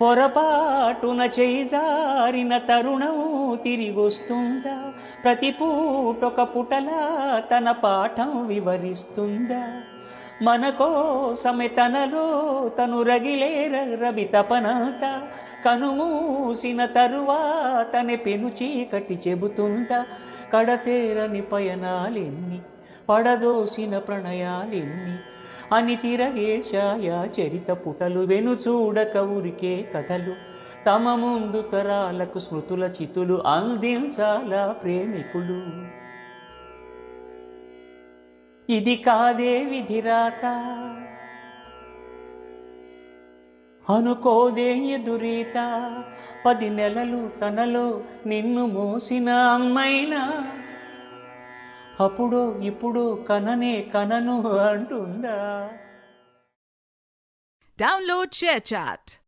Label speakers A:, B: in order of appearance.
A: పొరపాటున చేయి జారిన తరుణము తిరిగొస్తుందా? ప్రతి పూటొక పుటలా తన పాఠం వివరిస్తుందా? మన కోసమే తనలో తను రగిలే రవి తపనంత కనుమూసిన తరువాతనే పెను చీకటి చెబుతుందా? కడతేరని పయనాలెన్ని, పడదోసిన ప్రణయాలెన్ని అని తిరగే ఛాయా చరిత పుటలు, వెను చూడక ఉరికే కథలు, తమ ముందు తరాలకు స్మృతుల చితులు అందించాలా ప్రేమికులు. ఇది కాదే విధిరాత, అనుకోదే ఎదురీత, 10 నెలలు తనలో నిన్ను మోసిన అమ్మైనా అప్పుడో ఇప్పుడు కననే కనను అంటుందా?
B: Download ShareChat.